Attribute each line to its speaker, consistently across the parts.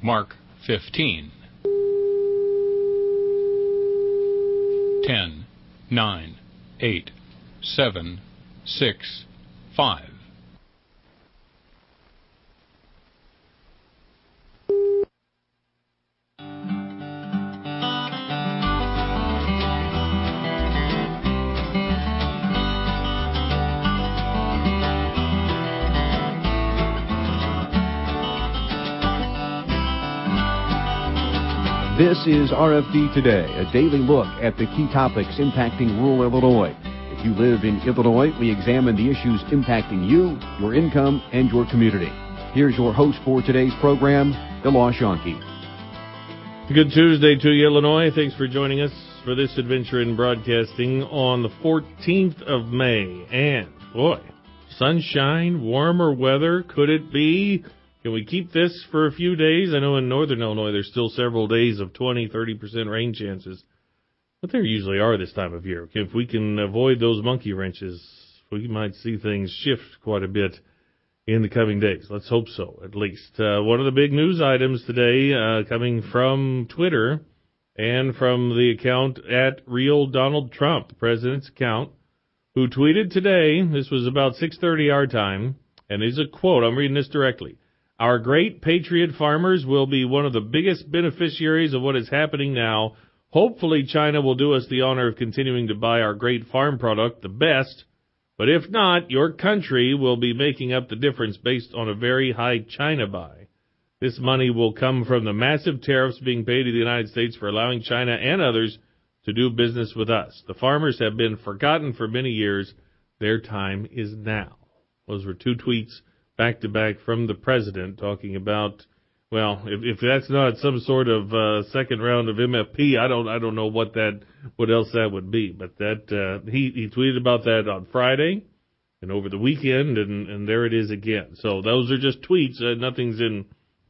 Speaker 1: Mark 15. 10, 9, 8, 7, 6, 5.
Speaker 2: This is RFD Today, a daily look at the key topics impacting rural Illinois. If you live in Illinois, we examine the issues impacting you, your income, and your community. Here's your host for today's program, Bill Oshanke.
Speaker 3: Good Tuesday to you, Illinois. Thanks for joining us for this adventure in broadcasting on the 14th of May. And, boy, sunshine, warmer weather, could it be? Can we keep this for a few days? I know in northern Illinois there's still several days of 20-30% rain chances, but there usually are this time of year. If we can avoid those monkey wrenches, we might see things shift quite a bit in the coming days. Let's hope so, at least. One of the big news items today coming from Twitter and from the account at Real Donald Trump, the president's account, who tweeted today, this was about 6:30 our time, and is a quote, I'm reading this directly. Our great patriot farmers will be one of the biggest beneficiaries of what is happening now. Hopefully China will do us the honor of continuing to buy our great farm product, the best. But if not, your country will be making up the difference based on a very high China buy. This money will come from the massive tariffs being paid to the United States for allowing China and others to do business with us. The farmers have been forgotten for many years. Their time is now. Those were two tweets back-to-back from the president talking about, well, if that's not some sort of second round of MFP, I don't know what else that would be. But that he tweeted about that on Friday and over the weekend, and there it is again. So those are just tweets. Nothing's in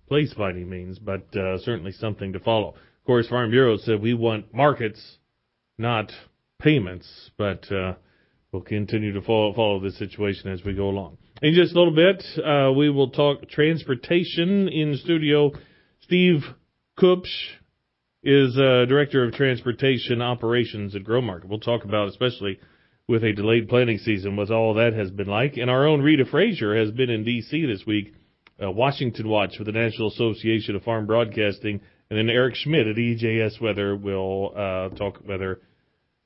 Speaker 3: place by any means, but certainly something to follow. Of course, Farm Bureau said we want markets, not payments, but we'll continue to follow this situation as we go along. In just a little bit, we will talk transportation in studio. Steve Kupsch is Director of Transportation Operations at Grow Market. We'll talk about, especially with a delayed planting season, what all that has been like. And our own Rita Frazier has been in D.C. this week, Washington Watch for the National Association of Farm Broadcasting. And then Eric Schmidt at EJS Weather will talk weather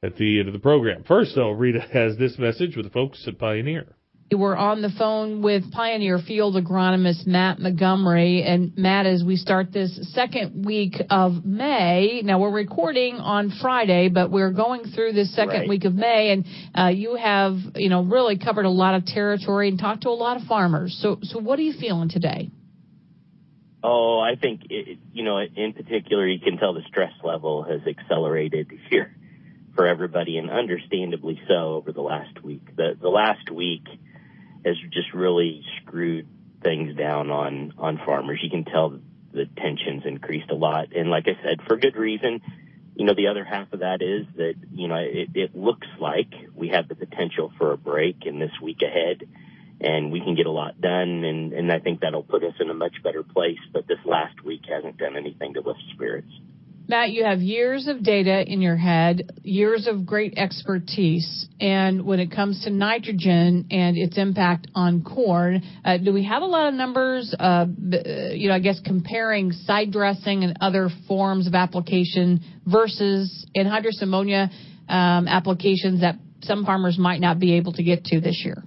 Speaker 3: at the end of the program. First, though, Rita has this message with the folks at Pioneer.
Speaker 4: We're on the phone with Pioneer Field agronomist Matt Montgomery. And, Matt, as we start this second week of May, now we're recording on Friday, but we're going through this second week of May, and you have, really covered a lot of territory and talked to a lot of farmers. So what are you feeling today?
Speaker 5: Oh, I think, in particular, you can tell the stress level has accelerated here for everybody, and understandably so, over the last week. The last week has just really screwed things down on farmers. You can tell the tension's increased a lot. And like I said, for good reason. The other half of that is that, it looks like we have the potential for a break in this week ahead, and we can get a lot done, and I think that'll put us in a much better place. But this last week hasn't done anything to lift spirits.
Speaker 4: Matt, you have years of data in your head, years of great expertise, and when it comes to nitrogen and its impact on corn, do we have a lot of numbers, I guess comparing side dressing and other forms of application versus anhydrous ammonia applications that some farmers might not be able to get to this year?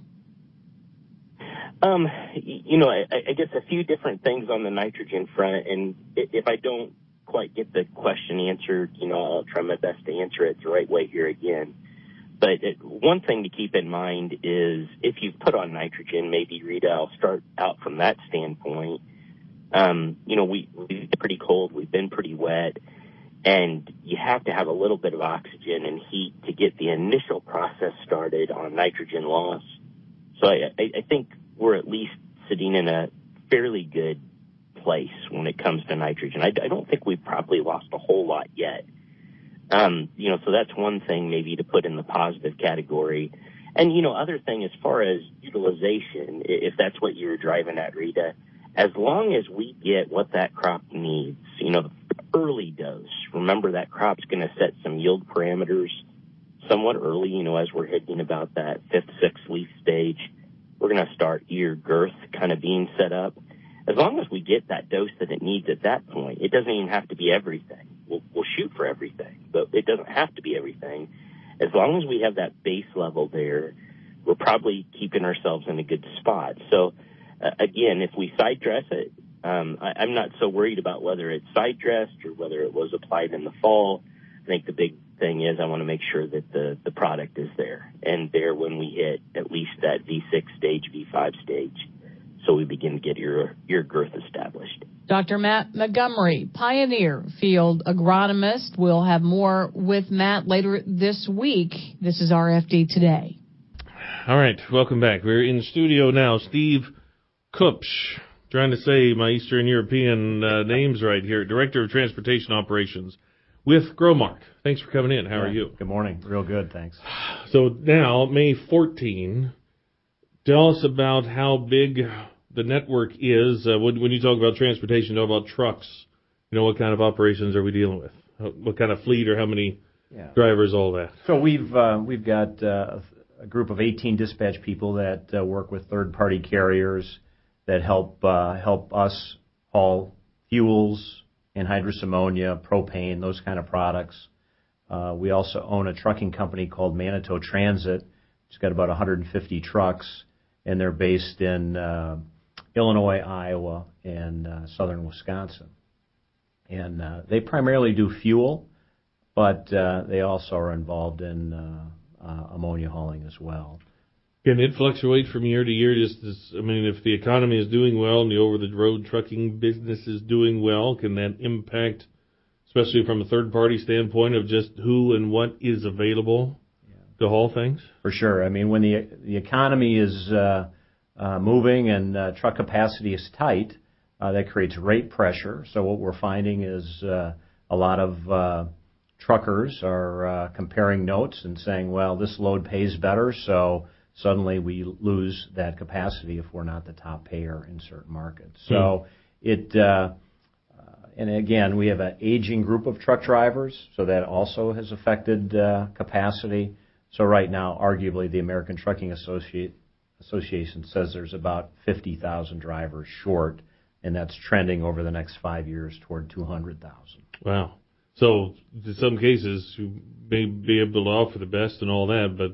Speaker 5: I guess a few different things on the nitrogen front, and if I don't quite get the question answered, I'll try my best to answer it the right way here again. But one thing to keep in mind is if you've put on nitrogen, maybe, Rita, I'll start out from that standpoint. We've been pretty cold, we've been pretty wet, and you have to have a little bit of oxygen and heat to get the initial process started on nitrogen loss. So I think we're at least sitting in a fairly good place when it comes to nitrogen. I don't think we've probably lost a whole lot yet. So that's one thing maybe to put in the positive category. And, other thing as far as utilization, if that's what you're driving at, Rita, as long as we get what that crop needs, the early dose, remember that crop's going to set some yield parameters somewhat early, as we're hitting about that 5th, 6th leaf stage. We're going to start ear girth kind of being set up. As long as we get that dose that it needs at that point, it doesn't even have to be everything. We'll shoot for everything, but it doesn't have to be everything. As long as we have that base level there, we're probably keeping ourselves in a good spot. So, again, if we side dress it, I'm not so worried about whether it's side dressed or whether it was applied in the fall. I think the big thing is I want to make sure that the product is there and there when we hit at least that V6 stage, V5 stage, so we begin to get your girth established.
Speaker 4: Dr. Matt Montgomery, Pioneer Field Agronomist. We'll have more with Matt later this week. This is RFD Today.
Speaker 3: All right, welcome back. We're in the studio now. Steve Kupsch, trying to say my Eastern European names right here, Director of Transportation Operations with Growmark. Thanks for coming in. How are you?
Speaker 6: Good morning. Real good, thanks.
Speaker 3: So now, May 14, tell us about how big the network is. When you talk about transportation, you talk about trucks. What kind of operations are we dealing with? What kind of fleet or how many drivers, all that?
Speaker 6: So we've got a group of 18 dispatch people that work with third-party carriers that help us haul fuels, anhydrous ammonia, propane, those kind of products. We also own a trucking company called Manitou Transit. It's got about 150 trucks, and they're based in Illinois, Iowa, and southern Wisconsin. And they primarily do fuel, but they also are involved in ammonia hauling as well.
Speaker 3: Can it fluctuate from year to year? If the economy is doing well and the over-the-road trucking business is doing well, can that impact, especially from a third-party standpoint, of just who and what is available to haul things?
Speaker 6: For sure. When the economy is moving and truck capacity is tight, that creates rate pressure. So what we're finding is a lot of truckers are comparing notes and saying, well, this load pays better, so suddenly we lose that capacity if we're not the top payer in certain markets. So and again, we have an aging group of truck drivers, so that also has affected capacity. So right now, arguably, the American Trucking Association says there's about 50,000 drivers short, and that's trending over the next 5 years toward 200,000.
Speaker 3: Wow. So in some cases, you may be able to offer the best and all that, but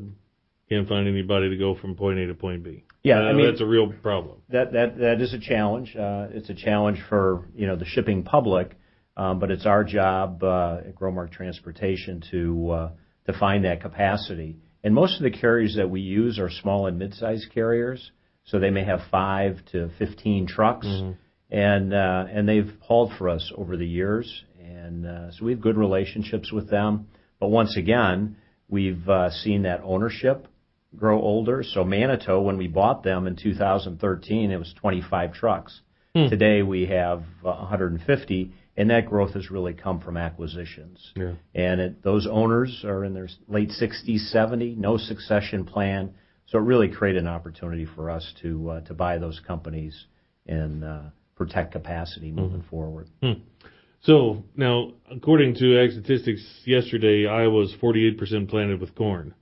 Speaker 3: can't find anybody to go from point A to point B. Yeah, that's a real problem.
Speaker 6: That is a challenge. It's a challenge for the shipping public, but it's our job at Growmark Transportation to find that capacity. And most of the carriers that we use are small and mid-sized carriers, so they may have 5 to 15 trucks, and they've hauled for us over the years, and so we have good relationships with them. But once again, we've seen that ownership grow older. So Manitou, when we bought them in 2013, it was 25 trucks. Today we have 150, and that growth has really come from acquisitions. Yeah. And those owners are in their late 60s, 70, no succession plan. So it really created an opportunity for us to buy those companies and protect capacity moving forward.
Speaker 3: So now, according to Ag Statistics yesterday, Iowa's 48% planted with corn.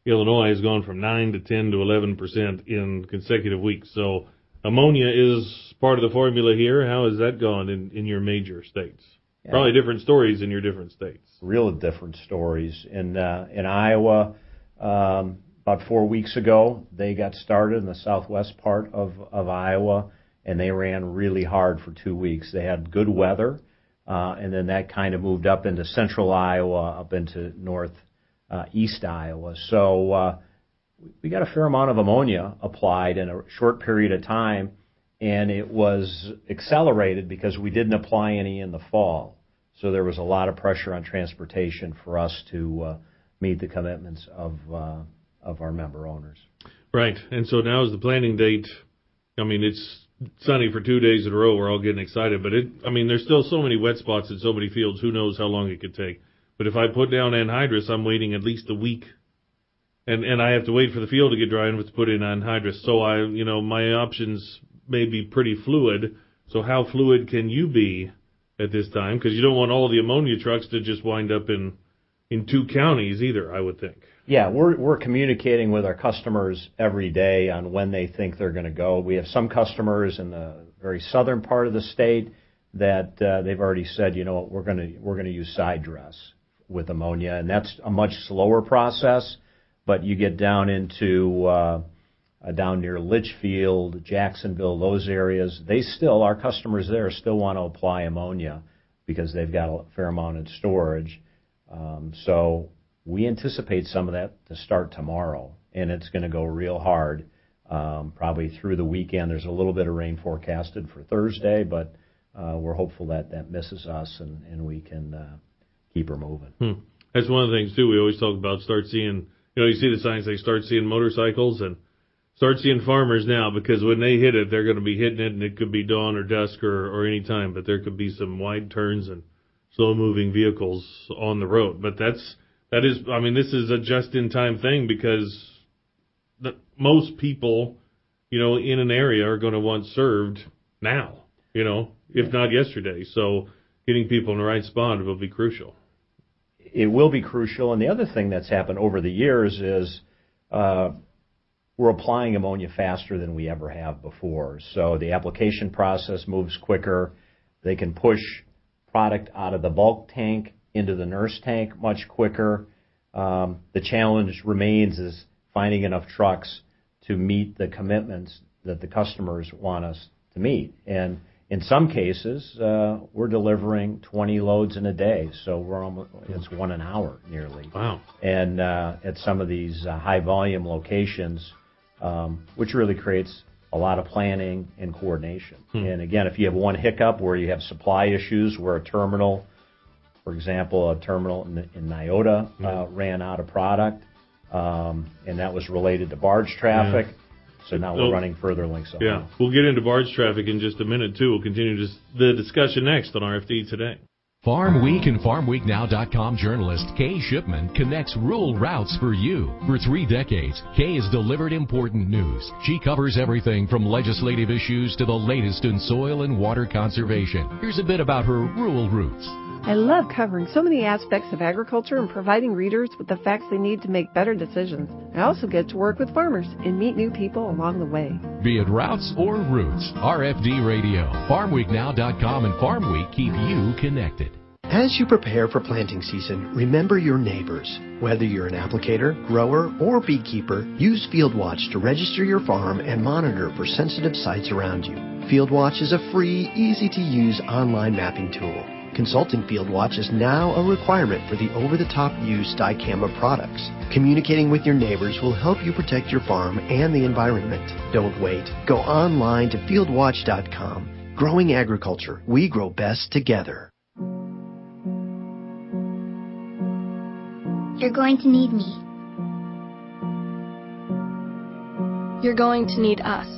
Speaker 3: Illinois has gone from 9 to 10 to 11% in consecutive weeks. So ammonia is part of the formula here. How has that gone in your major states? Yeah. Probably different stories in your different states.
Speaker 6: Real different stories. In Iowa, about 4 weeks ago, they got started in the southwest part of Iowa, and they ran really hard for 2 weeks. They had good weather, and then that kind of moved up into central Iowa, up into northeast Iowa. So we got a fair amount of ammonia applied in a short period of time, and it was accelerated because we didn't apply any in the fall. So there was a lot of pressure on transportation for us to meet the commitments of our member owners.
Speaker 3: Right, and so now is the planting date. It's sunny for 2 days in a row. We're all getting excited, but there's still so many wet spots in so many fields. Who knows how long it could take? But if I put down anhydrous, I'm waiting at least a week, and I have to wait for the field to get dry enough to put in anhydrous. So my options may be pretty fluid. So how fluid can you be at this time? Because you don't want all the ammonia trucks to just wind up in 2 counties either, I would think.
Speaker 6: Yeah, we're communicating with our customers every day on when they think they're going to go. We have some customers in the very southern part of the state that they've already said, you know what, we're going to use side dress with ammonia, and that's a much slower process. But you get down into down near Litchfield, Jacksonville, those areas, our customers there still want to apply ammonia because they've got a fair amount in storage. So we anticipate some of that to start tomorrow, and it's going to go real hard, probably through the weekend. There's a little bit of rain forecasted for Thursday, but we're hopeful that misses us and we can keep her moving.
Speaker 3: That's one of the things, too, we always talk about, start seeing, you see the signs, they start seeing motorcycles and start seeing farmers now, because when they hit it, they're going to be hitting it, and it could be dawn or dusk or any time, but there could be some wide turns and slow-moving vehicles on the road. But this is a just-in-time thing, because most people, in an area are going to want served now, if not yesterday. So getting people in the right spot will be crucial.
Speaker 6: It will be crucial. And the other thing that's happened over the years is we're applying ammonia faster than we ever have before. So the application process moves quicker. They can push product out of the bulk tank into the nurse tank much quicker. The challenge remains is finding enough trucks to meet the commitments that the customers want us to meet. And in some cases, we're delivering 20 loads in a day, so it's 1 an hour nearly.
Speaker 3: Wow.
Speaker 6: And at some of these high volume locations, which really creates a lot of planning and coordination. And again, if you have one hiccup where you have supply issues, where a terminal, for example, in Nyota ran out of product, and that was related to barge traffic. So now we're running further links up.
Speaker 3: Yeah, we'll get into barge traffic in just a minute, too. We'll continue the discussion next on RFD Today.
Speaker 7: Farm Week and FarmWeek.com journalist Kay Shipman connects rural routes for you. For 3 decades, Kay has delivered important news. She covers everything from legislative issues to the latest in soil and water conservation. Here's a bit about her rural roots.
Speaker 8: I love covering so many aspects of agriculture and providing readers with the facts they need to make better decisions. I also get to work with farmers and meet new people along the way.
Speaker 7: Be it routes or roots, RFD Radio, FarmWeekNow.com, and Farm Week keep you connected.
Speaker 9: As you prepare for planting season, remember your neighbors. Whether you're an applicator, grower, or beekeeper, use FieldWatch to register your farm and monitor for sensitive sites around you. FieldWatch is a free, easy-to-use online mapping tool. Consulting FieldWatch is now a requirement for the over-the-top use dicamba products. Communicating with your neighbors will help you protect your farm and the environment. Don't wait. Go online to fieldwatch.com. Growing agriculture. We grow best together.
Speaker 10: You're going to need me. You're going to need us.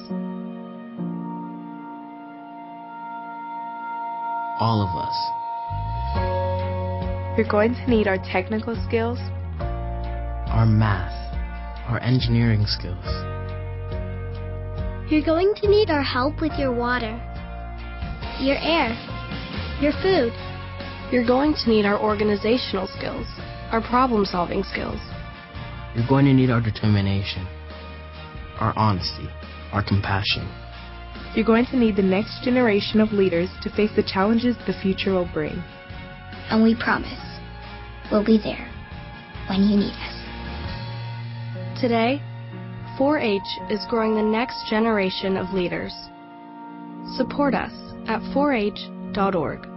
Speaker 11: All of us.
Speaker 12: You're going to need our technical skills,
Speaker 11: our math, our engineering skills.
Speaker 10: You're going to need our help with your water, your air, your food.
Speaker 12: You're going to need our organizational skills, our problem-solving skills.
Speaker 11: You're going to need our determination, our honesty, our compassion.
Speaker 12: You're going to need the next generation of leaders to face the challenges the future will bring.
Speaker 10: And we promise, we'll be there when you need us.
Speaker 12: Today, 4-H is growing the next generation of leaders. Support us at 4h.org.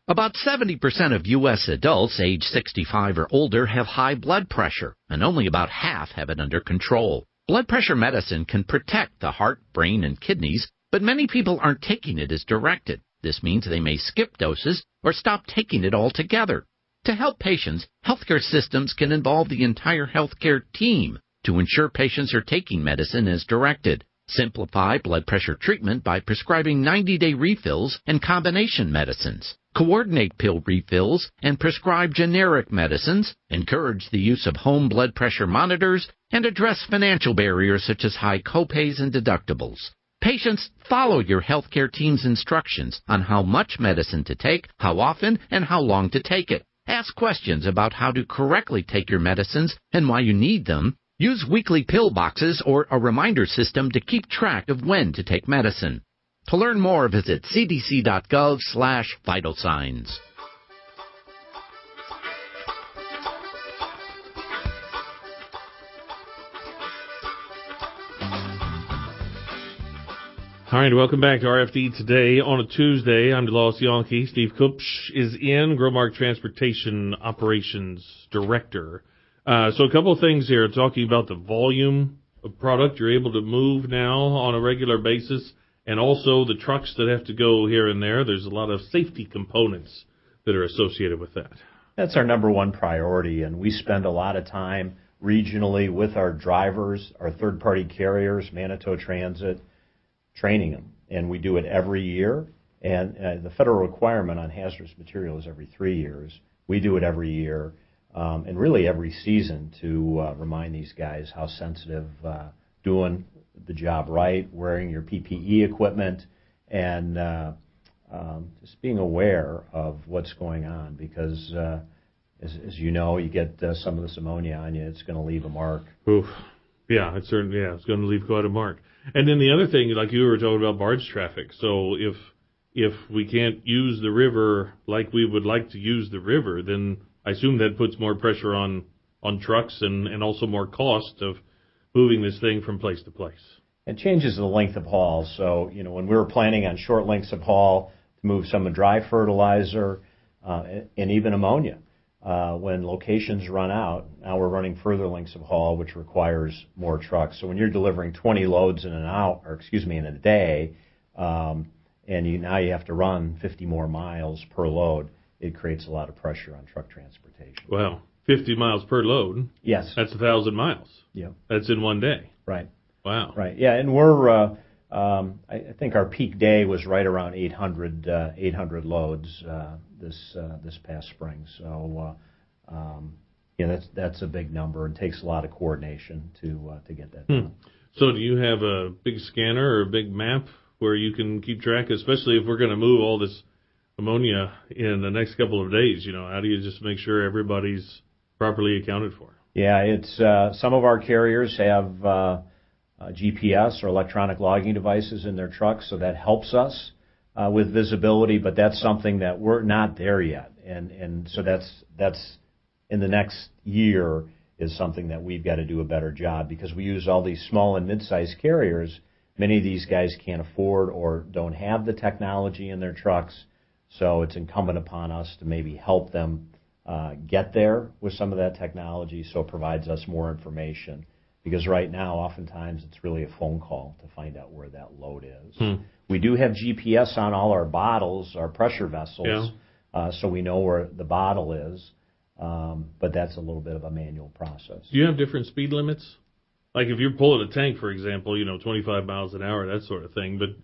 Speaker 13: About 70% of U.S. adults age 65 or older have high blood pressure, and only about half have it under control. Blood pressure medicine can protect the heart, brain, and kidneys, but many people aren't taking it as directed. This means they may skip doses or stop taking it altogether. To help patients, healthcare systems can involve the entire healthcare team to ensure patients are taking medicine as directed. Simplify blood pressure treatment by prescribing 90-day refills and combination medicines. Coordinate pill refills and prescribe generic medicines. Encourage the use of home blood pressure monitors and address financial barriers such as high copays and deductibles. Patients, follow your healthcare team's instructions on how much medicine to take, how often, and how long to take it. Ask questions about how to correctly take your medicines and why you need them. Use weekly pill boxes or a reminder system to keep track of when to take medicine. To learn more, visit cdc.gov/vital signs.
Speaker 3: All right, welcome back to RFD Today on a Tuesday. I'm DeLawes Yankee. Steve Kupsch is in, Growmark Transportation Operations Director. So a couple of things here, talking about the volume of product you're able to move now on a regular basis, and also the trucks that have to go here and there. There's a lot of safety components that are associated with that.
Speaker 6: That's our number one priority, and we spend a lot of time regionally with our drivers, our third-party carriers, Manitou Transit, training them, and we do it every year. And the federal requirement on hazardous material is every 3 years. We do it every year, and really every season to remind these guys how sensitive doing the job right, wearing your PPE equipment, and just being aware of what's going on. Because as you know, you get some of this ammonia on you, it's going to leave a mark.
Speaker 3: Oof. Yeah, it's going to leave quite a mark. And then the other thing, like you were talking about barge traffic. So if we can't use the river like we would like to use the river, then I assume that puts more pressure on trucks and also more cost of moving this thing from place to place.
Speaker 6: It changes the length of haul. So, when we were planning on short lengths of haul to move some of dry fertilizer and even ammonia, when locations run out, now we're running further lengths of haul, which requires more trucks. So when you're delivering 20 loads in a day, and now you have to run 50 more miles per load, it creates a lot of pressure on truck transportation.
Speaker 3: Wow, 50 miles per load?
Speaker 6: Yes.
Speaker 3: That's 1,000 miles.
Speaker 6: Yeah.
Speaker 3: That's in one day.
Speaker 6: Right.
Speaker 3: Wow.
Speaker 6: Right. Yeah, and we're I think our peak day was right around 800 loads this past spring. So that's a big number and takes a lot of coordination to get that done.
Speaker 3: So do you have a big scanner or a big map where you can keep track, especially if we're going to move all this ammonia in the next couple of days? How do you just make sure everybody's properly accounted for?
Speaker 6: Yeah, it's some of our carriers have GPS or electronic logging devices in their trucks, so that helps us with visibility, but that's something that we're not there yet. And so that's in the next year is something that we've got to do a better job, because we use all these small and mid-sized carriers. Many of these guys can't afford or don't have the technology in their trucks, so it's incumbent upon us to maybe help them get there with some of that technology, so it provides us more information. Because right now, oftentimes, it's really a phone call to find out where that load is. We do have GPS on all our bottles, our pressure vessels, so we know where the bottle is, but that's a little bit of a manual process.
Speaker 3: Do you have different speed limits? Like if you're pulling a tank, for example, 25 miles an hour, that sort of thing, but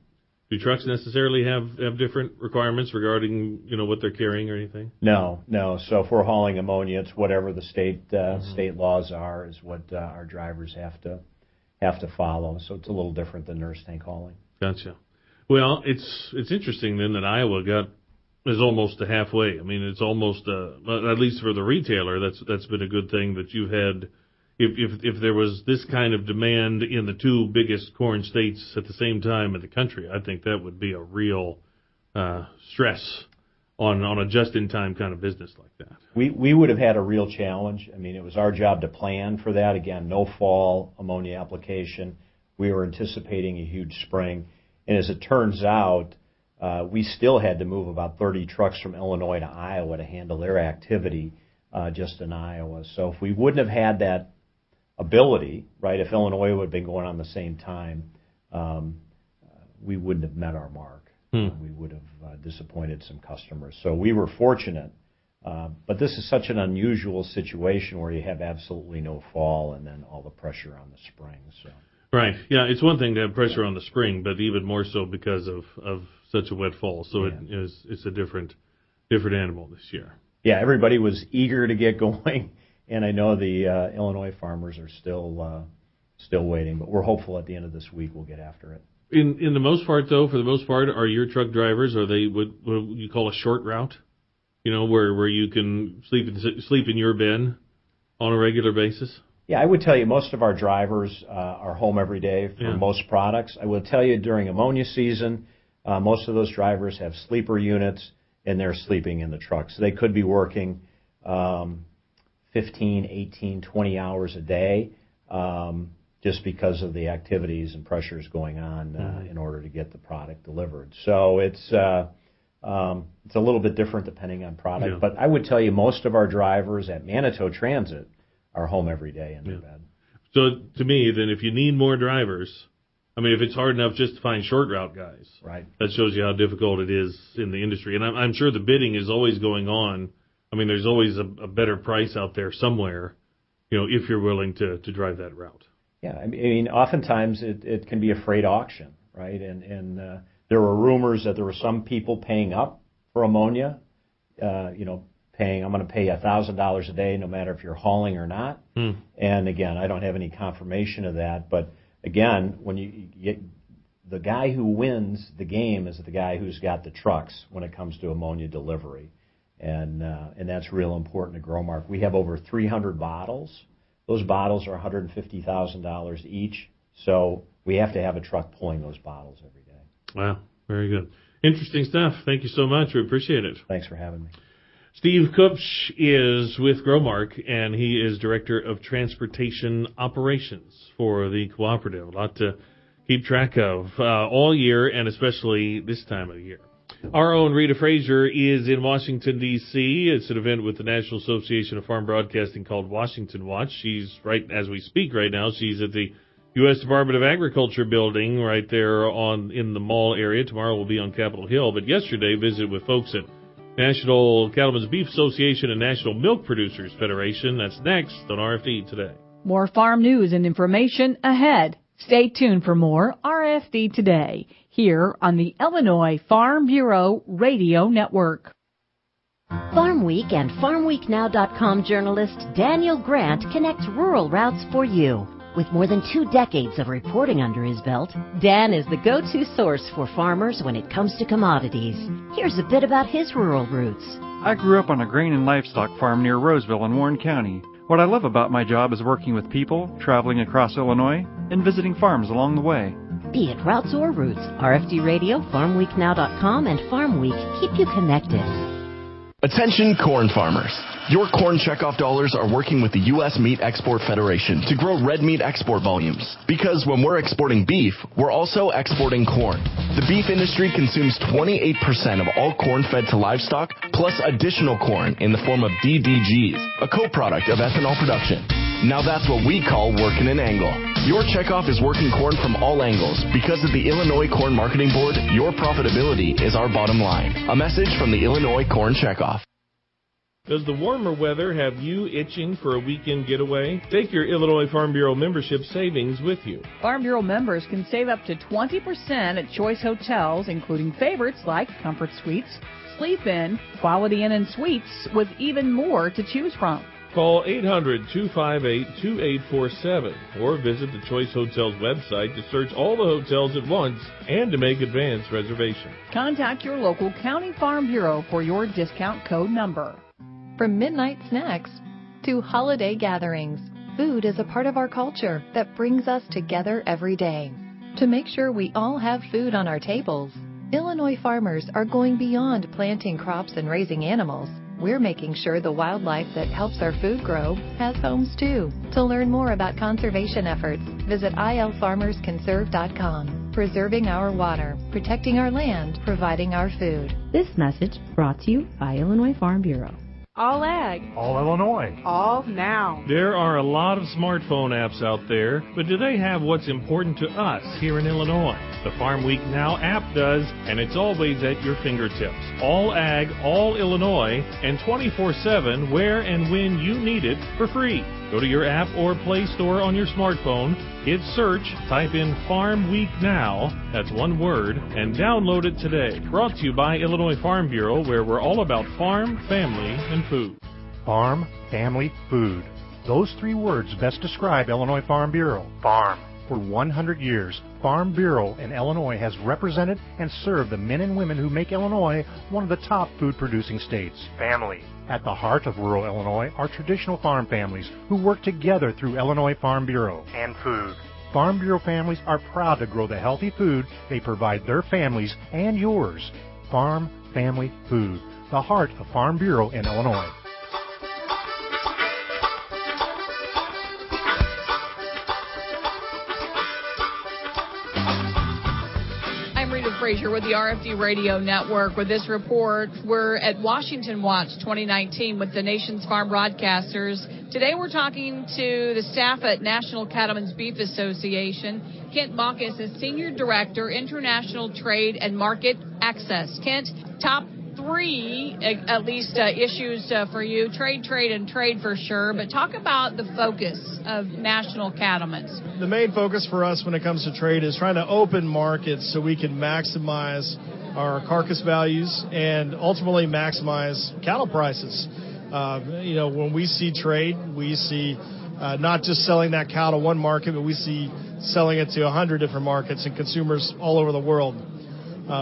Speaker 3: do trucks necessarily have different requirements regarding, what they're carrying or anything? No.
Speaker 6: So if we're hauling ammonia, it's whatever the state laws are is what our drivers have to follow. So it's a little different than nurse tank hauling.
Speaker 3: Gotcha. Well, it's interesting then that Iowa is almost halfway. I mean, it's almost at least for the retailer, that's been a good thing that you've had. If there was this kind of demand in the two biggest corn states at the same time in the country, I think that would be a real stress on a just-in-time kind of business like that.
Speaker 6: We would have had a real challenge. I mean, it was our job to plan for that. Again, no fall ammonia application. We were anticipating a huge spring. And as it turns out, we still had to move about 30 trucks from Illinois to Iowa to handle their activity just in Iowa. So if we wouldn't have had that ability, right, if Illinois would have been going on the same time, we wouldn't have met our mark. We would have disappointed some customers. So we were fortunate. But this is such an unusual situation where you have absolutely no fall and then all the pressure on the spring. So.
Speaker 3: Right. Yeah, it's one thing to have pressure on the spring, but even more so because of such a wet fall. So it's a different animal this year.
Speaker 6: Yeah, everybody was eager to get going. And I know the Illinois farmers are still waiting, but we're hopeful at the end of this week we'll get after it.
Speaker 3: In the most part, though, for the most part, are your truck drivers, are they what you call a short route? You know, where you can sleep in your bin on a regular basis?
Speaker 6: Yeah, I would tell you most of our drivers are home every day for most products. I will tell you during ammonia season, most of those drivers have sleeper units, and they're sleeping in the truck. So they could be working 15, 18, 20 hours a day just because of the activities and pressures going on in order to get the product delivered. So it's a little bit different depending on product. Yeah. But I would tell you most of our drivers at Manitou Transit are home every day in their bed.
Speaker 3: So to me, then, if you need more drivers, I mean, if it's hard enough just to find short route guys,
Speaker 6: right,
Speaker 3: that shows you how difficult it is in the industry. And I'm sure the bidding is always going on. I mean, there's always a better price out there somewhere, you know, if you're willing to drive that route.
Speaker 6: Yeah, I mean, oftentimes it can be a freight auction, right? And there were rumors that there were some people paying up for ammonia, I'm going to pay $1,000 a day no matter if you're hauling or not. And again, I don't have any confirmation of that. But again, when you get the guy who wins the game is the guy who's got the trucks when it comes to ammonia delivery. And that's real important to Growmark. We have over 300 bottles. Those bottles are $150,000 each. So we have to have a truck pulling those bottles every day.
Speaker 3: Wow, very good. Interesting stuff. Thank you so much. We appreciate it.
Speaker 6: Thanks for having me.
Speaker 3: Steve Kupch is with Growmark, and he is Director of Transportation Operations for the cooperative. A lot to keep track of all year, and especially this time of the year. Our own Rita Frazier is in Washington, D.C. It's an event with the National Association of Farm Broadcasting called Washington Watch. She's right as we speak right now. She's at the U.S. Department of Agriculture building right there in the mall area. Tomorrow will be on Capitol Hill. But yesterday, visited with folks at National Cattlemen's Beef Association and National Milk Producers Federation. That's next on RFD Today.
Speaker 14: More farm news and information ahead. Stay tuned for more RFD Today here on the Illinois Farm Bureau Radio Network.
Speaker 15: Farm Week and FarmWeekNow.com journalist Daniel Grant connects rural routes for you. With more than 2 decades of reporting under his belt, Dan is the go-to source for farmers when it comes to commodities. Here's a bit about his rural roots.
Speaker 16: I grew up on a grain and livestock farm near Roseville in Warren County. What I love about my job is working with people, traveling across Illinois, and visiting farms along the way.
Speaker 15: Be it routes or roots, RFD Radio, FarmWeekNow.com, and Farm Week keep you connected.
Speaker 17: Attention corn farmers. Your corn checkoff dollars are working with the U.S. Meat Export Federation to grow red meat export volumes. Because when we're exporting beef, we're also exporting corn. The beef industry consumes 28% of all corn fed to livestock, plus additional corn in the form of DDGs, a co-product of ethanol production. Now that's what we call working an angle. Your checkoff is working corn from all angles. Because of the Illinois Corn Marketing Board, your profitability is our bottom line. A message from the Illinois Corn Checkoff.
Speaker 3: Does the warmer weather have you itching for a weekend getaway? Take your Illinois Farm Bureau membership savings with you.
Speaker 14: Farm Bureau members can save up to 20% at choice hotels, including favorites like Comfort Suites, Sleep Inn, Quality Inn and Suites, with even more to choose from.
Speaker 3: Call 800-258-2847 or visit the Choice Hotels website to search all the hotels at once and to make advance reservations.
Speaker 14: Contact your local county farm bureau for your discount code number.
Speaker 18: From midnight snacks to holiday gatherings, food is a part of our culture that brings us together every day. To make sure we all have food on our tables, Illinois farmers are going beyond planting crops and raising animals. We're making sure the wildlife that helps our food grow has homes too. To learn more about conservation efforts, visit ilfarmersconserve.com. Preserving our water, protecting our land, providing our food.
Speaker 19: This message brought to you by Illinois Farm Bureau.
Speaker 20: All Ag.
Speaker 21: All Illinois.
Speaker 20: All Now.
Speaker 3: There are a lot of smartphone apps out there, but do they have what's important to us here in Illinois? The Farm Week Now app does, and it's always at your fingertips. All Ag, all Illinois, and 24/7 where and when you need it for free. Go to your app or Play Store on your smartphone, hit search, type in Farm Week Now, that's one word, and download it today. Brought to you by Illinois Farm Bureau, where we're all about farm, family, and food.
Speaker 21: Farm, family, food. Those 3 words best describe Illinois Farm Bureau. Farm, For 100 years, Farm Bureau in Illinois has represented and served the men and women who make Illinois one of the top food-producing states. Family. At the heart of rural Illinois are traditional farm families who work together through Illinois Farm Bureau. And food. Farm Bureau families are proud to grow the healthy food they provide their families and yours. Farm Family Food, the heart of Farm Bureau in Illinois.
Speaker 4: Frazier with the RFD Radio Network with this report. We're at Washington Watch 2019 with the nation's farm broadcasters. Today we're talking to the staff at National Cattlemen's Beef Association. Kent Bacchus is Senior Director, International Trade and Market Access. Kent, top three, at least, issues for you. Trade for sure. But talk about the focus of National Cattlemen's.
Speaker 22: The main focus for us when it comes to trade is trying to open markets so we can maximize our carcass values and ultimately maximize cattle prices. When we see trade, we see not just selling that cow to one market, but we see selling it to 100 different markets and consumers all over the world.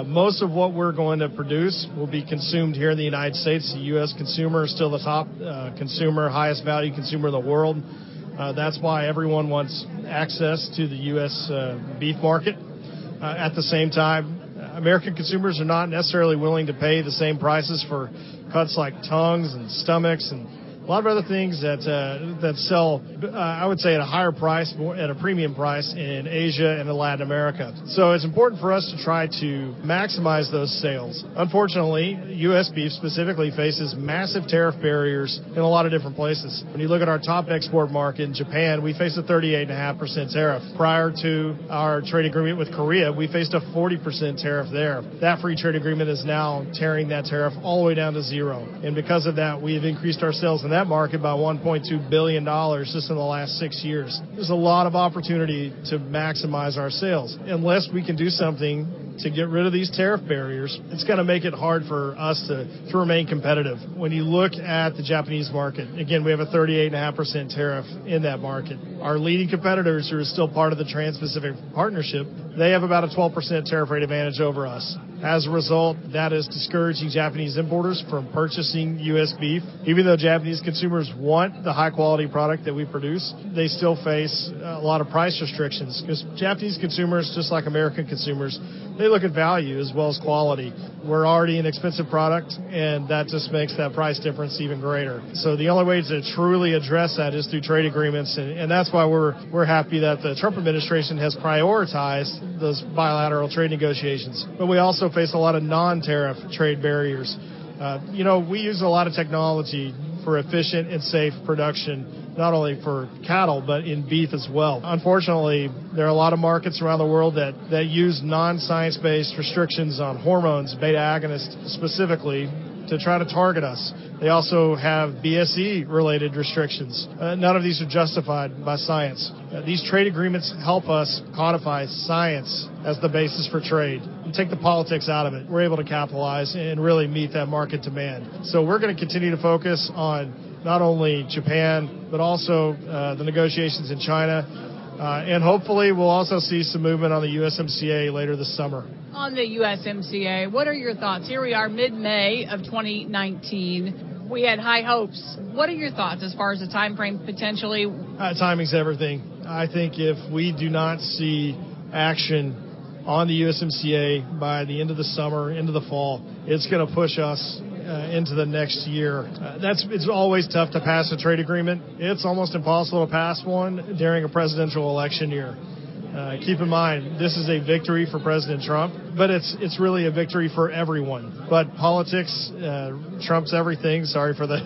Speaker 22: Most of what we're going to produce will be consumed here in the United States. The U.S. consumer is still the top consumer, highest value consumer in the world. That's why everyone wants access to the U.S. Beef market. At the same time, American consumers are not necessarily willing to pay the same prices for cuts like tongues and stomachs and a lot of other things that sell, I would say, at a higher price, at a premium price in Asia and in Latin America. So it's important for us to try to maximize those sales. Unfortunately, U.S. beef specifically faces massive tariff barriers in a lot of different places. When you look at our top export market in Japan, we face a 38.5% tariff. Prior to our trade agreement with Korea, we faced a 40% tariff there. That free trade agreement is now tearing that tariff all the way down to zero. And because of that, we have increased our sales in that market by $1.2 billion just in the last 6 years. There's a lot of opportunity to maximize our sales. Unless we can do something to get rid of these tariff barriers, it's going to make it hard for us to remain competitive. When you look at the Japanese market, again, we have a 38.5% tariff in that market. Our leading competitors, who are still part of the Trans-Pacific Partnership, they have about a 12% tariff rate advantage over us. As a result, that is discouraging Japanese importers from purchasing U.S. beef. Even though Japanese consumers want the high-quality product that we produce, they still face a lot of price restrictions because Japanese consumers, just like American consumers, they look at value as well as quality. We're already an expensive product, and that just makes that price difference even greater. So the only way to truly address that is through trade agreements, and that's why we're happy that the Trump administration has prioritized those bilateral trade negotiations. But we also face a lot of non-tariff trade barriers. We use a lot of technology for efficient and safe production, not only for cattle, but in beef as well. Unfortunately, there are a lot of markets around the world that use non-science-based restrictions on hormones, beta agonists specifically, to try to target us. They also have BSE-related restrictions. None of these are justified by science. These trade agreements help us codify science as the basis for trade and take the politics out of it. We're able to capitalize and really meet that market demand. So we're going to continue to focus on not only Japan, but also the negotiations in China. And hopefully we'll also see some movement on the USMCA later this summer.
Speaker 4: On the USMCA, what are your thoughts? Here we are mid-May of 2019. We had high hopes. What are your thoughts as far as the time frame potentially?
Speaker 22: Timing's everything. I think if we do not see action on the USMCA by the end of the summer, into the fall, it's going to push us into the next year. It's always tough to pass a trade agreement. It's almost impossible to pass one during a presidential election year. Keep in mind, this is a victory for President Trump, but it's really a victory for everyone. But politics trumps everything. Sorry for the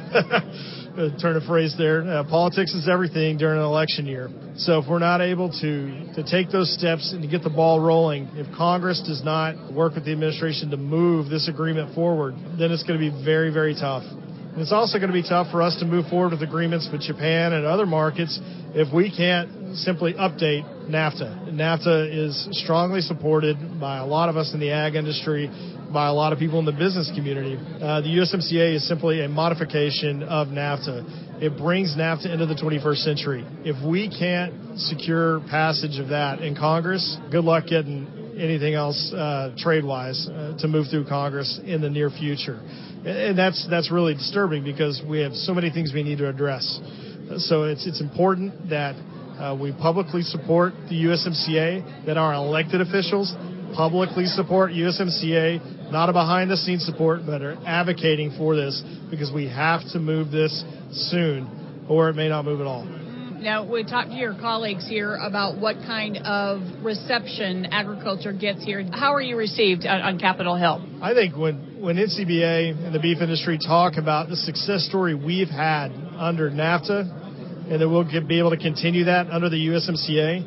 Speaker 22: turn of phrase there. Politics is everything during an election year. So if we're not able to take those steps and to get the ball rolling, if Congress does not work with the administration to move this agreement forward, then it's going to be very, very tough. And it's also going to be tough for us to move forward with agreements with Japan and other markets if we can't simply update NAFTA. NAFTA is strongly supported by a lot of us in the ag industry, by a lot of people in the business community. The USMCA is simply a modification of NAFTA. It brings NAFTA into the 21st century. If we can't secure passage of that in Congress, good luck getting anything else trade-wise to move through Congress in the near future. And that's really disturbing because we have so many things we need to address. So it's important that we publicly support the USMCA, that our elected officials publicly support USMCA, not a behind-the-scenes support, but are advocating for this because we have to move this soon, or it may not move at all.
Speaker 4: Now, we talked to your colleagues here about what kind of reception agriculture gets here. How are you received on Capitol Hill?
Speaker 22: I think when NCBA and the beef industry talk about the success story we've had under NAFTA, and that we'll be able to continue that under the USMCA,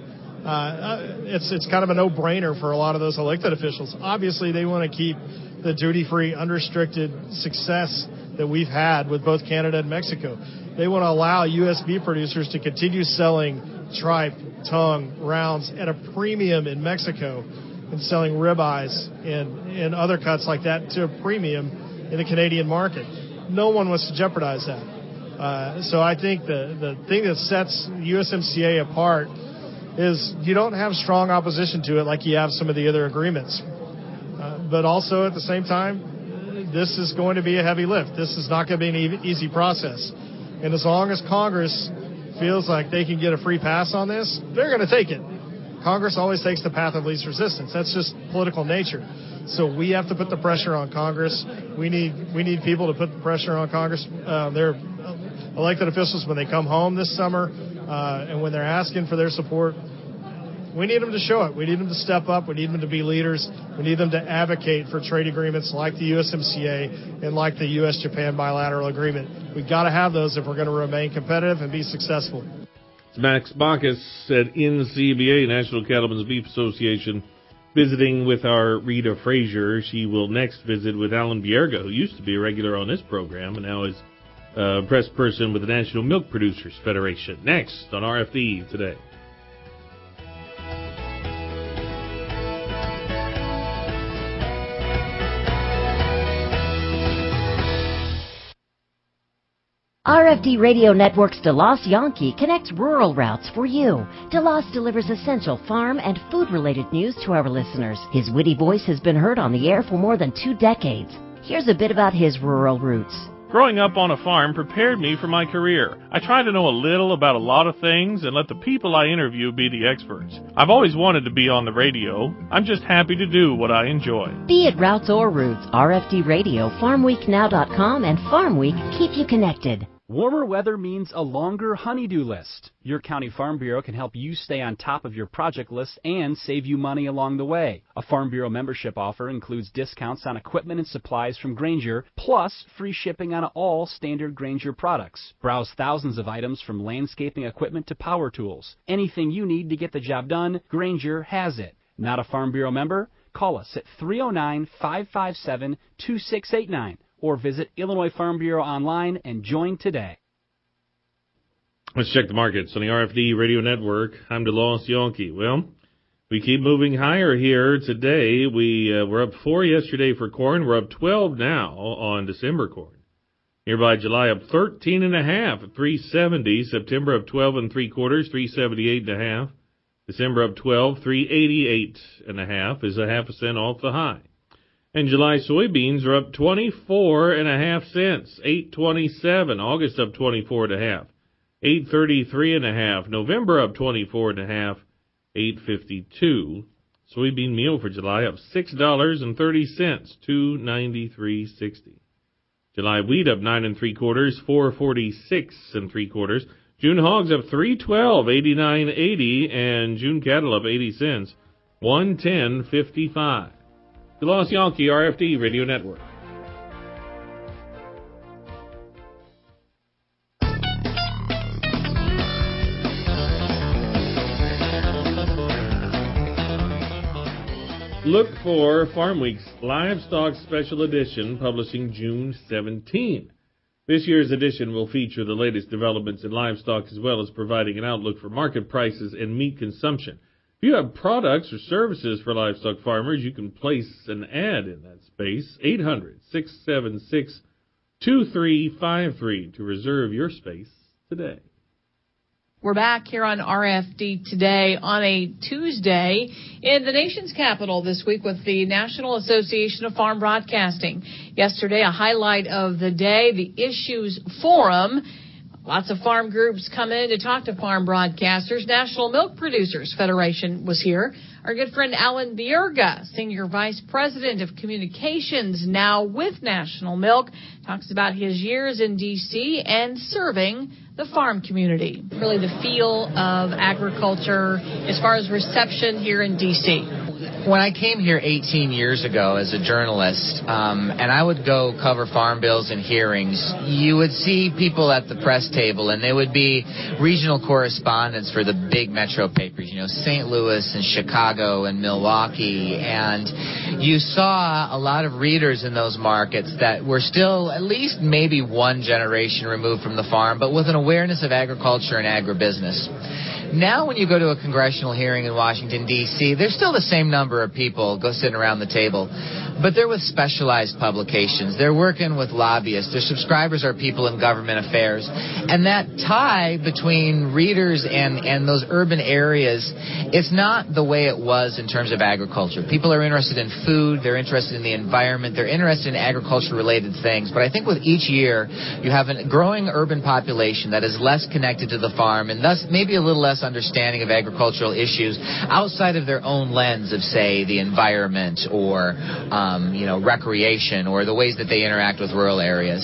Speaker 22: it's kind of a no-brainer for a lot of those elected officials. Obviously, they want to keep the duty-free, unrestricted success that we've had with both Canada and Mexico. They want to allow U.S. beef producers to continue selling tripe, tongue, rounds at a premium in Mexico and selling ribeyes and other cuts like that to a premium in the Canadian market. No one wants to jeopardize that. So I think the thing that sets USMCA apart is you don't have strong opposition to it like you have some of the other agreements. But also at the same time, this is going to be a heavy lift. This is not going to be an easy process. And as long as Congress feels like they can get a free pass on this, they're going to take it. Congress always takes the path of least resistance. That's just political nature. So we have to put the pressure on Congress. We need people to put the pressure on Congress. They're elected officials when they come home this summer and when they're asking for their support. We need them to show it. We need them to step up. We need them to be leaders. We need them to advocate for trade agreements like the USMCA and like the U.S.-Japan bilateral agreement. We've got to have those if we're going to remain competitive and be successful.
Speaker 3: It's Max Bacchus at NCBA, National Cattlemen's Beef Association, visiting with our Rita Frazier. She will next visit with Alan Bierga, who used to be a regular on this program and now is a press person with the National Milk Producers Federation. Next on RFD Today.
Speaker 15: RFD Radio Network's DeLoss Yankee connects rural routes for you. DeLoss delivers essential farm and food-related news to our listeners. His witty voice has been heard on the air for more than 2 decades. Here's a bit about his rural roots.
Speaker 1: Growing up on a farm prepared me for my career. I try to know a little about a lot of things and let the people I interview be the experts. I've always wanted to be on the radio. I'm just happy to do what I enjoy.
Speaker 15: Be it routes or roots, RFD Radio, FarmWeekNow.com, and Farm Week keep you connected.
Speaker 2: Warmer weather means a longer honey-do list. Your County Farm Bureau can help you stay on top of your project list and save you money along the way. A Farm Bureau membership offer includes discounts on equipment and supplies from Grainger, plus free shipping on all standard Grainger products. Browse thousands of items from landscaping equipment to power tools. Anything you need to get the job done, Grainger has it. Not a Farm Bureau member? Call us at 309-557-2689. Or visit Illinois Farm Bureau online and join today.
Speaker 3: Let's check the markets on the RFD Radio Network. I'm DeLoss Yankee. Well, we keep moving higher here today. We're up 4 yesterday for corn. We're up 12 now on December corn. Nearby July up 13.5 at 370. September up 12 3/4, 378.5. December up 12, 388.5 is a half a cent off the high. And July soybeans are up 24.5 cents, 8.27. August up 24.5, 8.33.5. November up 24.5, 8.52. Soybean meal for July up $6.30, 293.60. July wheat up 9 3/4, 446 3/4. June hogs up 312, 89.80, and June cattle up 80 cents, 110.55. DeLoss Yankee, RFD Radio Network. Look for Farm Week's Livestock Special Edition, publishing June 17. This year's edition will feature the latest developments in livestock as well as providing an outlook for market prices and meat consumption. If you have products or services for livestock farmers, you can place an ad in that space. 800-676-2353 to reserve your space today.
Speaker 4: We're back here on RFD today on a Tuesday in the nation's capital this week with the National Association of Farm Broadcasting. Yesterday, a highlight of the day, the Issues Forum. Lots of farm groups come in to talk to farm broadcasters. National Milk Producers Federation was here. Our good friend Alan Bierga, Senior Vice President of Communications, now with National Milk, talks about his years in D.C. and serving the farm community. Really the feel of agriculture as far as reception here in D.C.
Speaker 5: When I came here 18 years ago as a journalist, and I would go cover farm bills and hearings, you would see people at the press table, and they would be regional correspondents for the big metro papers, St. Louis and Chicago and Milwaukee, and you saw a lot of readers in those markets that were still at least maybe one generation removed from the farm, but with an awareness of agriculture and agribusiness. Now when you go to a congressional hearing in Washington, D.C., there's still the same number of people sitting around the table, but they're with specialized publications. They're working with lobbyists. Their subscribers are people in government affairs. And that tie between readers and those urban areas, it's not the way it was in terms of agriculture. People are interested in food. They're interested in the environment. They're interested in agriculture-related things. But I think with each year, you have a growing urban population that is less connected to the farm and thus maybe a little less understanding of agricultural issues outside of their own lens of, say, the environment or recreation or the ways that they interact with rural areas.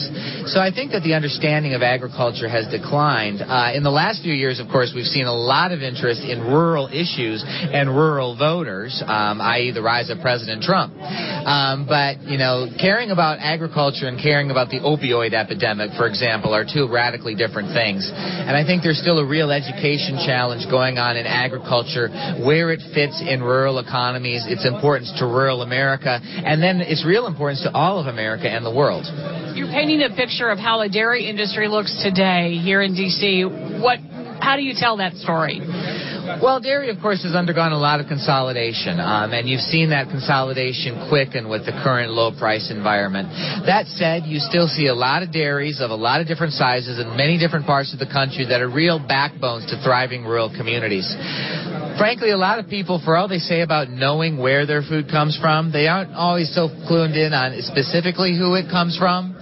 Speaker 5: So I think that the understanding of agriculture has declined. In the last few years, of course, we've seen a lot of interest in rural issues and rural voters, i.e. the rise of President Trump. But caring about agriculture and caring about the opioid epidemic, for example, are two radically different things. And I think there's still a real education challenge going on in agriculture, where it fits in rural economies, its importance to rural America, and then its real importance to all of America and the world.
Speaker 4: You're painting a picture of how the dairy industry looks today here in D.C. How do you tell that story?
Speaker 5: Well, dairy, of course, has undergone a lot of consolidation, and you've seen that consolidation quicken with the current low-price environment. That said, you still see a lot of dairies of a lot of different sizes in many different parts of the country that are real backbones to thriving rural communities. Frankly, a lot of people, for all they say about knowing where their food comes from, they aren't always so clued in on specifically who it comes from.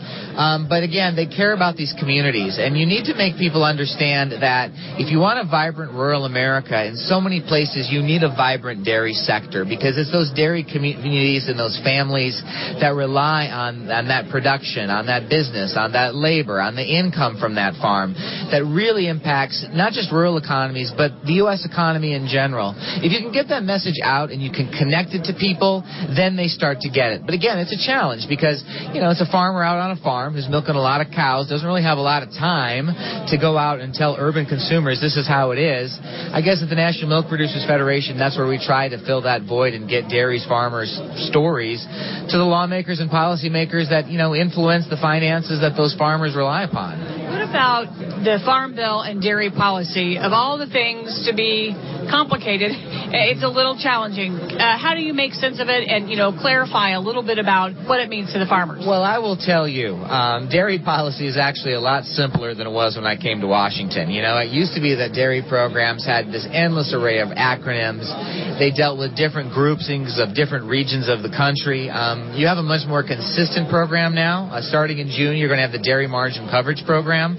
Speaker 5: But again, they care about these communities, and you need to make people understand that if you want a vibrant rural America, in so many places you need a vibrant dairy sector, because it's those dairy communities and those families that rely on that production, on that business, on that labor, on the income from that farm that really impacts not just rural economies, but the U.S. economy in general. If you can get that message out and you can connect it to people, then they start to get it. But again, it's a challenge because, it's a farmer out on a farm who's milking a lot of cows, doesn't really have a lot of time to go out and tell urban consumers this is how it is. I guess at the National Milk Producers Federation, that's where we try to fill that void and get dairies, farmers' stories to the lawmakers and policymakers that, influence the finances that those farmers rely upon.
Speaker 4: What about the Farm Bill and dairy policy? Of all the things to be complicated, it's a little challenging. How do you make sense of it and, clarify a little bit about what it means to the farmers?
Speaker 5: Well, I will tell you, dairy policy is actually a lot simpler than it was when I came to Washington. It used to be that dairy programs had this endless array of acronyms. They dealt with different groupings of different regions of the country. You have a much more consistent program now. Starting in June, you're going to have the Dairy Margin Coverage Program,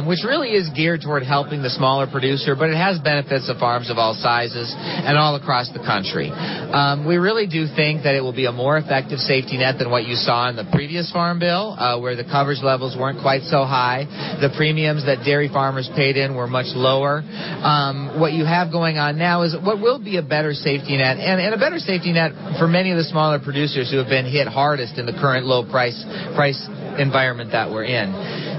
Speaker 5: which really is geared toward helping the smaller producer, but it has benefits of farms of all sizes and all across the country. We really do think that it will be a more effective safety net than what you saw in the previous Farm Bill, where the coverage levels weren't quite so high. The premiums that dairy farmers paid in were much lower. What you have going on now is what will be a better safety net, and a better safety net for many of the smaller producers who have been hit hardest in the current low price environment that we're in.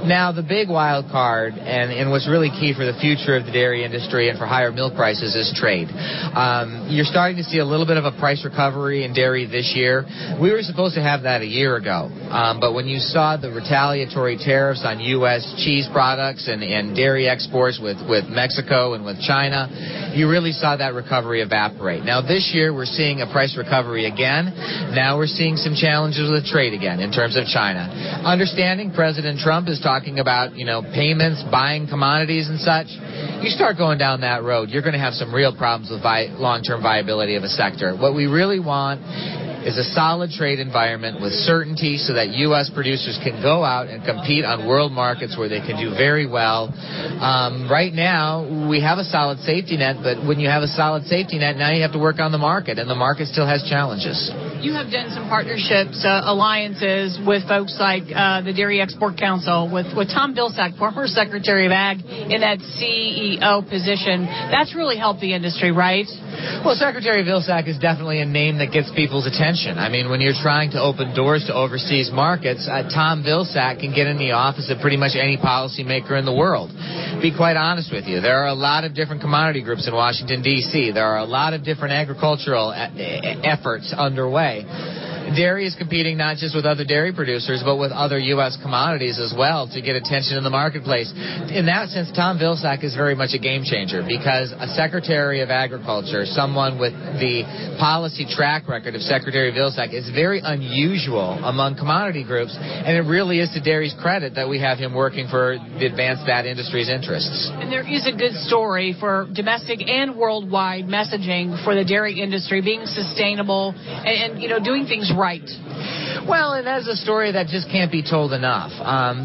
Speaker 5: Now, the big wild card, and what's really key for the future of the dairy industry and for higher milk prices, is trade. You're starting to see a little bit of a price recovery in dairy this year. We were supposed to have that a year ago, but when you saw the retaliatory tariffs on U.S. cheese products and dairy exports with Mexico and with China, you really saw that recovery evaporate. Now, this year, we're seeing a price recovery again. Now we're seeing some challenges with trade again in terms of China. Understanding President Trump is talking talking about, payments, buying commodities and such, you start going down that road, you're going to have some real problems with long-term viability of a sector. What we really want is a solid trade environment with certainty so that U.S. producers can go out and compete on world markets where they can do very well. Right now, we have a solid safety net, but when you have a solid safety net, now you have to work on the market, and the market still has challenges.
Speaker 4: You have done some partnerships, alliances with folks like the Dairy Export Council, with Tom Vilsack, former Secretary of Ag, in that CEO position. That's really helped the industry, right?
Speaker 5: Well, Secretary Vilsack is definitely a name that gets people's attention. I mean, when you're trying to open doors to overseas markets, Tom Vilsack can get in the office of pretty much any policymaker in the world. Be quite honest with you, there are a lot of different commodity groups in Washington, D.C. There are a lot of different agricultural efforts underway. Dairy is competing not just with other dairy producers, but with other U.S. commodities as well to get attention in the marketplace. In that sense, Tom Vilsack is very much a game changer because a Secretary of Agriculture, someone with the policy track record of Secretary Vilsack, is very unusual among commodity groups, and it really is to dairy's credit that we have him working for the advance that industry's interests.
Speaker 4: And there is a good story for domestic and worldwide messaging for the dairy industry, being sustainable and doing things right.
Speaker 5: Well, and that's a story that just can't be told enough.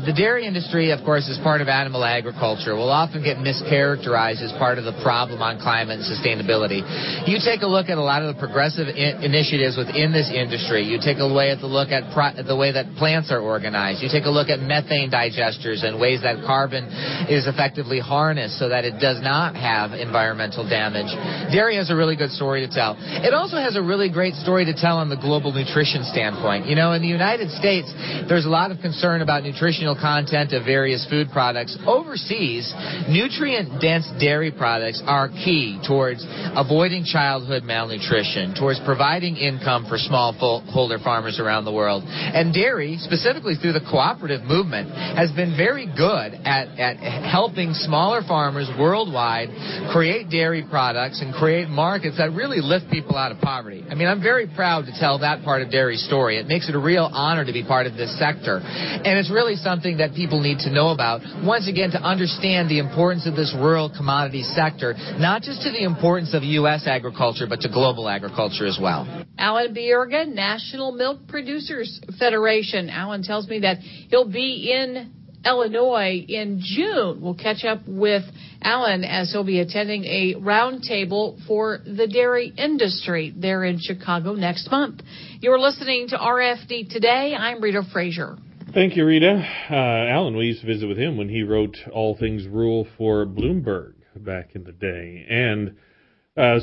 Speaker 5: The dairy industry, of course, is part of animal agriculture, will often get mischaracterized as part of the problem on climate and sustainability. You take a look at a lot of the progressive initiatives within this industry. You take a look at the way that plants are organized. You take a look at methane digesters and ways that carbon is effectively harnessed so that it does not have environmental damage. Dairy has a really good story to tell. It also has a really great story to tell on the global nutrition standpoint. In the United States, there's a lot of concern about nutritional content of various food products. Overseas, nutrient-dense dairy products are key towards avoiding childhood malnutrition, towards providing income for smallholder farmers around the world. And dairy, specifically through the cooperative movement, has been very good at helping smaller farmers worldwide create dairy products and create markets that really lift people out of poverty. I mean, I'm very proud to tell that part of dairy's story. It makes it a real honor to be part of this sector. And it's really something that people need to know about, once again, to understand the importance of this rural commodity sector, not just to the importance of U.S. agriculture, but to global agriculture as well.
Speaker 4: Alan Bierga, National Milk Producers Federation. Alan tells me that he'll be in Illinois in June. We'll catch up with Alan as he'll be attending a roundtable for the dairy industry there in Chicago next month. You're listening to RFD Today. I'm Rita Frazier.
Speaker 3: Thank you, Rita. Alan, we used to visit with him when he wrote All Things Rural for Bloomberg back in the day. And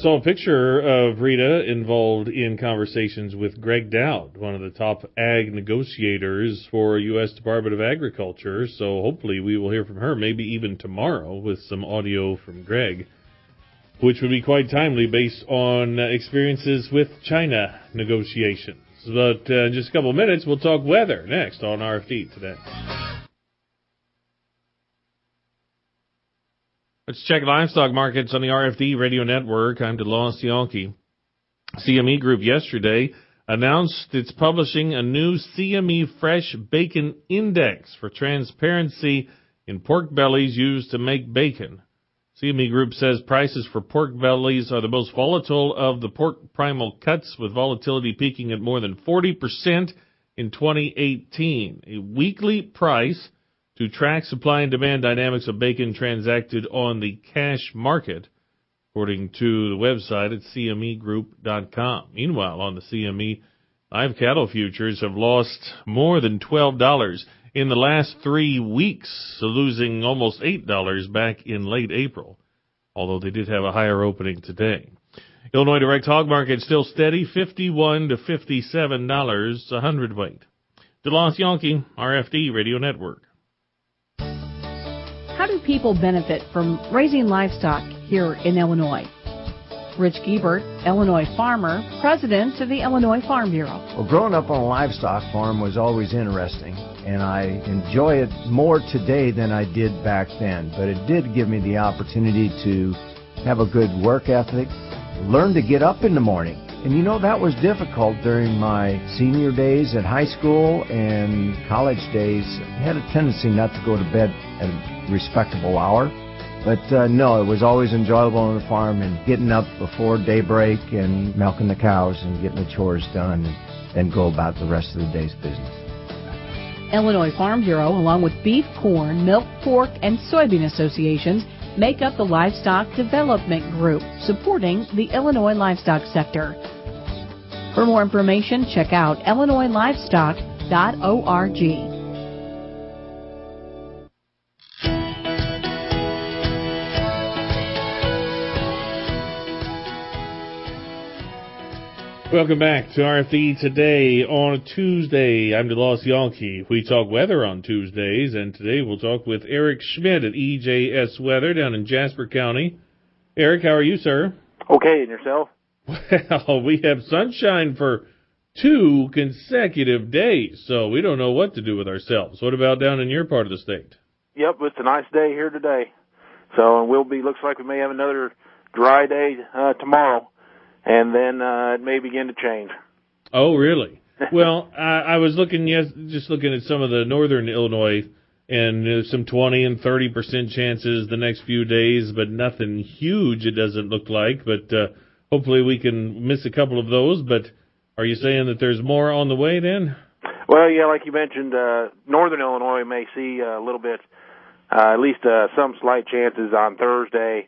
Speaker 3: saw a picture of Rita involved in conversations with Greg Dowd, one of the top ag negotiators for U.S. Department of Agriculture. So hopefully we will hear from her, maybe even tomorrow, with some audio from Greg, which would be quite timely based on experiences with China negotiations. But in just a couple of minutes, we'll talk weather next on RFD Today. Let's check livestock markets on the RFD Radio Network. I'm DeLon Sionki. CME Group yesterday announced it's publishing a new CME Fresh Bacon Index for transparency in pork bellies used to make bacon. CME Group says prices for pork bellies are the most volatile of the pork primal cuts, with volatility peaking at more than 40% in 2018. A weekly price to track supply and demand dynamics of bacon transacted on the cash market, according to the website at cmegroup.com. Meanwhile, on the CME, live cattle futures have lost more than $12 in the last 3 weeks, so losing almost $8 back in late April, although they did have a higher opening today. Illinois direct hog market still steady, $51 to $57 a hundredweight. DeLon Sionki, RFD Radio Network.
Speaker 14: How do people benefit from raising livestock here in Illinois? Rich Giebert, Illinois farmer, president of the Illinois Farm Bureau.
Speaker 7: Well, growing up on a livestock farm was always interesting, and I enjoy it more today than I did back then. But it did give me the opportunity to have a good work ethic, learn to get up in the morning And that was difficult during my senior days at high school and college days. I had a tendency not to go to bed at a respectable hour. But no, it was always enjoyable on the farm and getting up before daybreak and milking the cows and getting the chores done and then go about the rest of the day's business.
Speaker 14: Illinois Farm Bureau, along with beef, corn, milk, pork, and soybean associations, make up the Livestock Development Group, supporting the Illinois livestock sector. For more information, check out illinoislivestock.org.
Speaker 3: Welcome back to RFD Today on a Tuesday. I'm DeLoss Yankee. We talk weather on Tuesdays, and today we'll talk with Eric Schmidt at EJS Weather down in Jasper County. Eric, how are you, sir?
Speaker 8: Okay, and yourself?
Speaker 3: Well, we have sunshine for 2 consecutive days, so we don't know what to do with ourselves. What about down in your part of the state?
Speaker 8: Yep, it's a nice day here today. So looks like we may have another dry day tomorrow. And then it may begin to change.
Speaker 3: Oh, really? Well, I was looking at some of the northern Illinois, and some 20 and 30% chances the next few days, but nothing huge, it doesn't look like. But hopefully we can miss a couple of those. But are you saying that there's more on the way then?
Speaker 8: Well, yeah, like you mentioned, northern Illinois may see a little bit, at least some slight chances on Thursday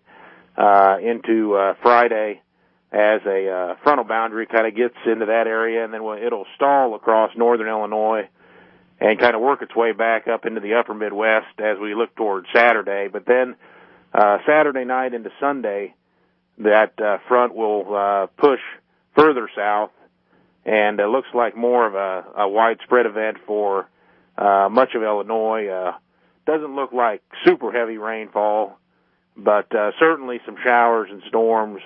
Speaker 8: into Friday, as a frontal boundary kind of gets into that area, and then it'll stall across northern Illinois and kind of work its way back up into the upper Midwest as we look toward Saturday. But then Saturday night into Sunday, that front will push further south, and it looks like more of a widespread event for much of Illinois. Doesn't look like super heavy rainfall, but certainly some showers and storms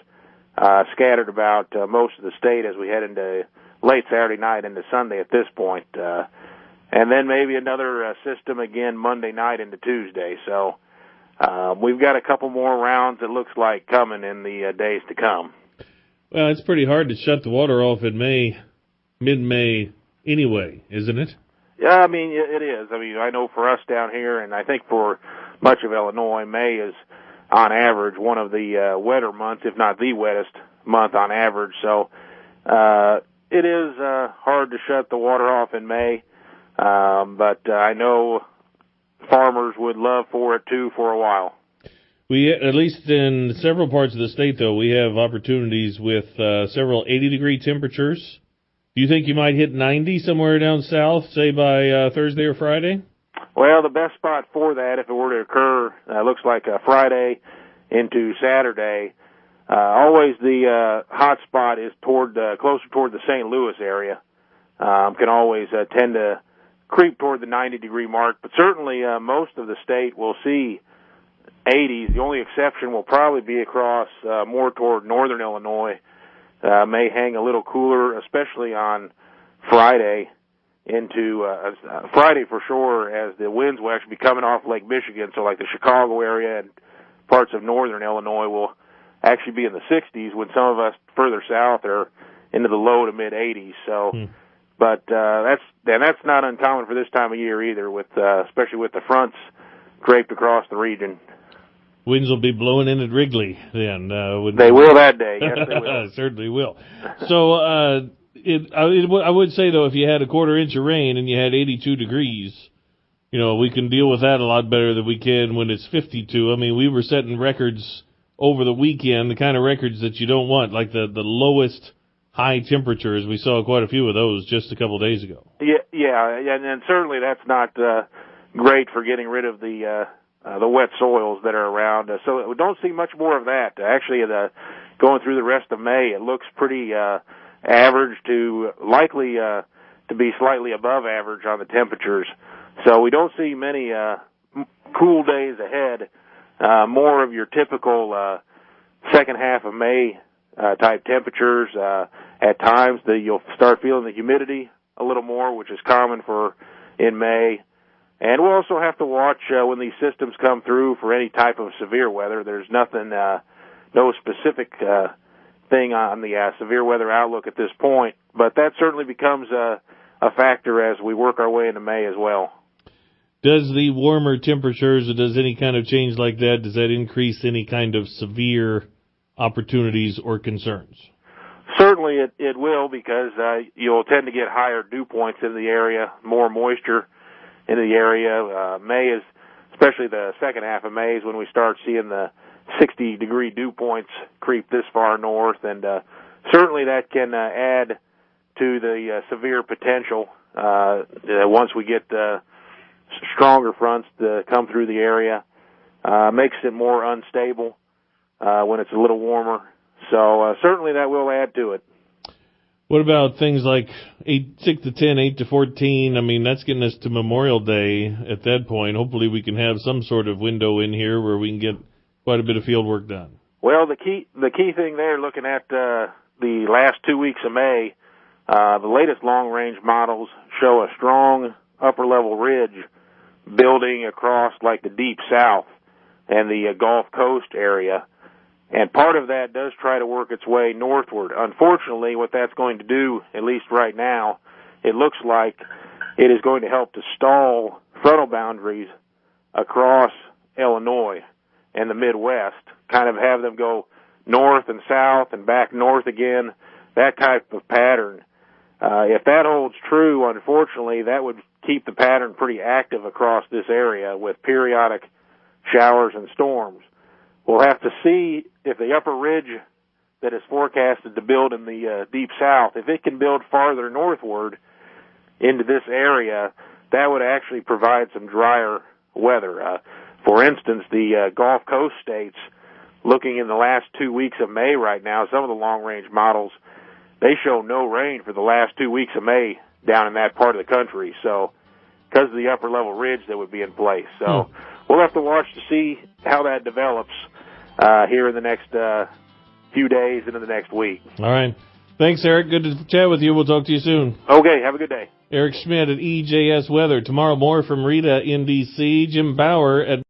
Speaker 8: scattered about most of the state as we head into late Saturday night into Sunday at this point. And then maybe another system again Monday night into Tuesday. So we've got a couple more rounds, it looks like, coming in the days to come.
Speaker 3: Well, it's pretty hard to shut the water off in mid-May anyway, isn't it?
Speaker 8: Yeah, I mean, it is. I mean, I know for us down here, and I think for much of Illinois, May is on average one of the wetter months, if not the wettest month on average. So it is hard to shut the water off in May, but I know farmers would love for it too for a while.
Speaker 3: We, at least in several parts of the state, though, we have opportunities with several 80-degree temperatures. Do you think you might hit 90 somewhere down south, say by Thursday or Friday?
Speaker 8: Well, the best spot for that, if it were to occur, looks like Friday into Saturday. Always the hot spot is closer toward the St. Louis area. Can always tend to creep toward the 90-degree mark, but certainly most of the state will see 80s. The only exception will probably be across more toward northern Illinois. May hang a little cooler, especially on Friday into Friday for sure, as the winds will actually be coming off Lake Michigan. So like the Chicago area and parts of northern Illinois will actually be in the 60s, when some of us further south are into the low to mid 80s. So, but that's not uncommon for this time of year either, with especially with the fronts draped across the region.
Speaker 3: Winds will be blowing in at Wrigley then.
Speaker 8: They will that day. Yes, they will.
Speaker 3: Certainly will. So I would say, though, if you had a quarter-inch of rain and you had 82 degrees, we can deal with that a lot better than we can when it's 52. I mean, we were setting records over the weekend, the kind of records that you don't want, like the lowest high temperatures. We saw quite a few of those just a couple of days ago.
Speaker 8: Yeah, and certainly that's not great for getting rid of the wet soils that are around. So we don't see much more of that. Actually, going through the rest of May, it looks pretty average to likely to be slightly above average on the temperatures. So we don't see many cool days ahead. More of your typical second half of May type temperatures. At times, you'll start feeling the humidity a little more, which is common in May. And we'll also have to watch when these systems come through for any type of severe weather. There's nothing, no specific thing on the severe weather outlook at this point, but that certainly becomes a factor as we work our way into May as well.
Speaker 3: Does the warmer temperatures, or does any kind of change like that, does that increase any kind of severe opportunities or concerns?
Speaker 8: Certainly it will, because you'll tend to get higher dew points in the area, more moisture in the area. May is, especially the second half of May, is when we start seeing the 60-degree dew points creep this far north, and certainly that can add to the severe potential once we get stronger fronts to come through the area. Makes it more unstable when it's a little warmer. So certainly that will add to it.
Speaker 3: What about things like 6 to 10, 8 to 14? I mean, that's getting us to Memorial Day at that point. Hopefully we can have some sort of window in here where we can get quite a bit of field work done.
Speaker 8: Well, the key thing there, looking at the last 2 weeks of May, the latest long-range models show a strong upper-level ridge building across like the deep south and the Gulf Coast area. And part of that does try to work its way northward. Unfortunately, what that's going to do, at least right now, it looks like it is going to help to stall frontal boundaries across Illinois and the Midwest, kind of have them go north and south and back north again, that type of pattern. If that holds true, unfortunately, that would keep the pattern pretty active across this area with periodic showers and storms. We'll have to see if the upper ridge that is forecasted to build in the deep south, if it can build farther northward into this area, that would actually provide some drier weather. For instance, the Gulf Coast states, looking in the last 2 weeks of May right now, some of the long-range models, they show no rain for the last 2 weeks of May down in that part of the country. So, because of the upper-level ridge that would be in place. So, we'll have to watch to see how that develops here in the next few days into the next week.
Speaker 3: All right. Thanks, Eric. Good to chat with you. We'll talk to you soon.
Speaker 8: Okay. Have a good day.
Speaker 3: Eric Schmidt at EJS Weather. Tomorrow, more from Rita in D.C., Jim Bauer at